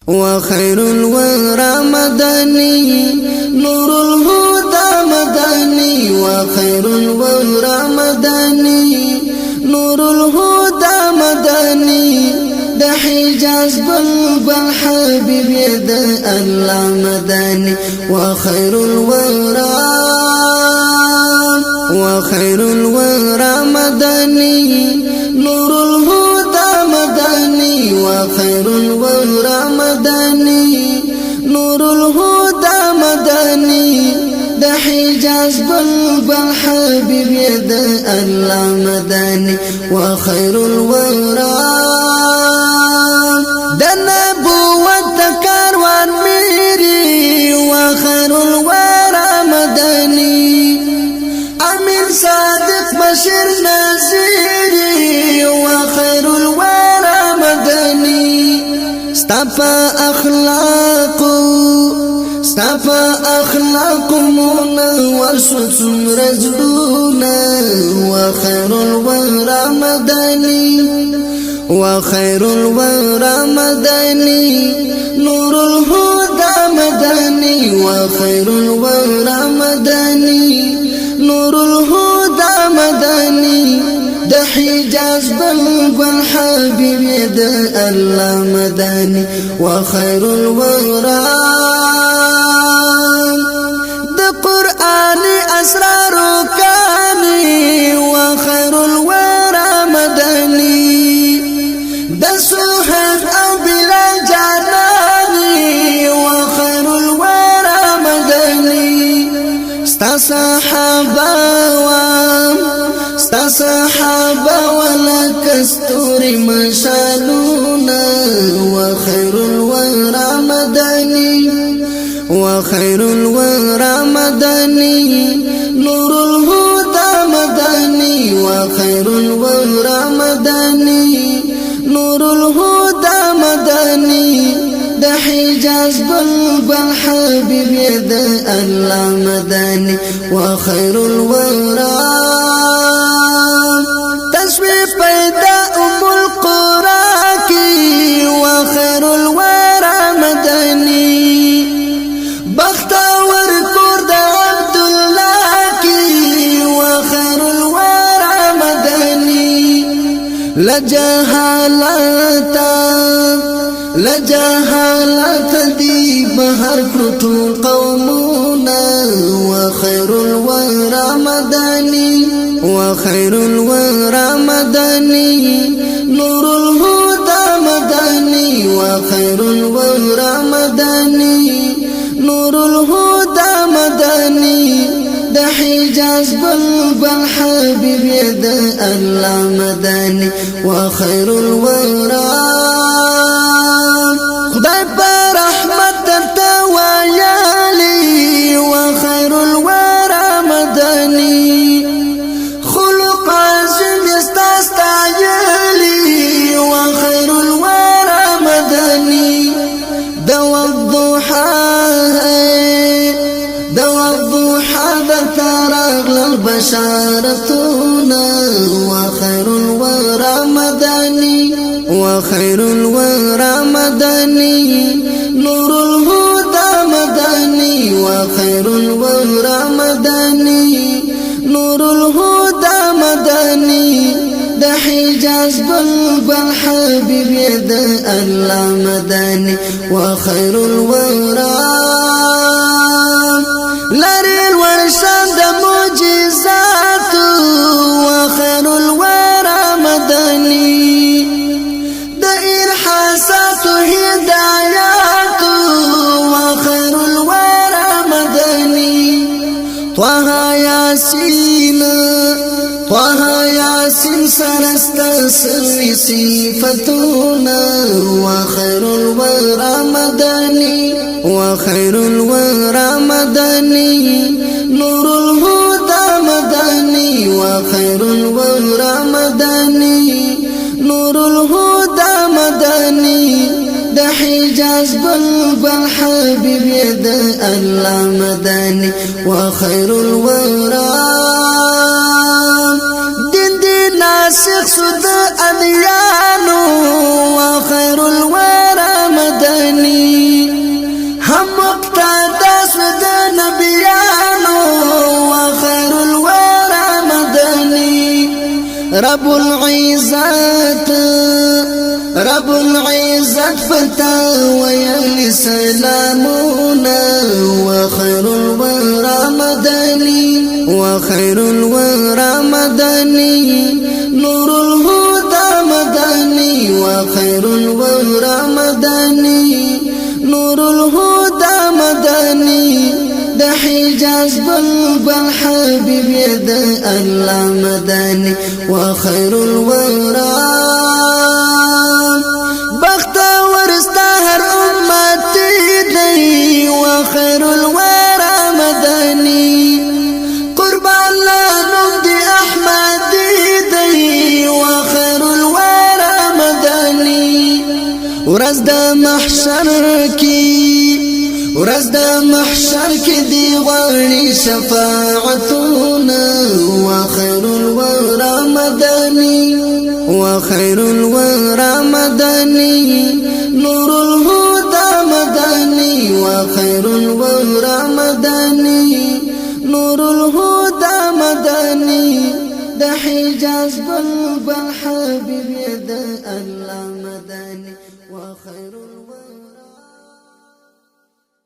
وخير الورى مدني نور الهدى مدني وخير الورى مدني نور الهدى مدني ده حجاز بلبل حبيب يد الله مدني وخير الورى مدني نور الهدى مدني وخير الورى مدني نور الهدى مدني ده حجاز بلبل حبيب يد الله مدني وخير الورى ده نبوة كاروان ميري وخير الورى مدني أمين صادق بشير نزيري وخير الورى مدني استفى أخلاق منور رجلنا وخير الورى مدني وخير الورى مدني نور الهدى مدني وخير الورى مدني نور الهدى مدني ده حجاز بلبل حبيب يد الله مدني وخير الورى ده قرآن أسرار كاني وخير الورى مدني ده سهل أو بلا جاناني وخير الورى مدني ستا صحابة ولا كستوري مشالونا وخير الورى مدني وخير الورى مدني نور الهدى مدني وخير الورى مدني نور الهدى مدني ده حجاز بلبل حبيب يد الله مدني وخير الورى تسوي پیدا القرى کی وخير الورى مدني بختور كرد عبد الله کی وخير الورى مدني لجهالات دي بهر كرتو قومنا وخير الورى مدني وخير الورى مدني نور الهدى مدني وخير الورى مدني نور الهدى مدني ده حجاز بلبل حبيب يد الله مدني وخير الورى خدای پر رحمت درته ویالي وخير الورى مدني خلق عظيم يستستعيلي وخير الورى مدني دوا الضحى درترغ للبشارتنا وخير الورى مدني وخير الورى مدني نور الهدى مدني وخير الورى مدني نور الهدى مدني ده حجاز بلبل حبيب يد الله مدني وخير الورى لري الورشان ده معجزات وخير الورى مدني هدايات وخير الورى مدني طه ياسين سرستسر صفتنا وخير الورى مدني وخير الورى مدني نور الهدى مدني وخير الورى مدني نور الهدى مدني ده حجاز بلبل حبيب يد الله مدني وخير الورى ناسخ سود أديانو وخير الورى مدني هم مقتدس د نبيانو وخير الورى مدني رب العزت فتاوى السلامنا وخير الورى مدني وخير الورى مدني نور الهدى مدني وخير الورى مدني نور الهدى مدني ده حجاز بلبل حبيب يد الله مدني وخير الورى بختور استهر أمتي دي وخير الورى مدني قربان لهم دي أحمد دي وخير الورى مدني ورزد محشر کی دی غاړي شفاعتنا وخير الورى مدني وخير الورى مدني نور الهدى مدني وخير الورى مدني نور الهدى مدني ده حجاز بلبل حبيب يد الله مدني وخير الورى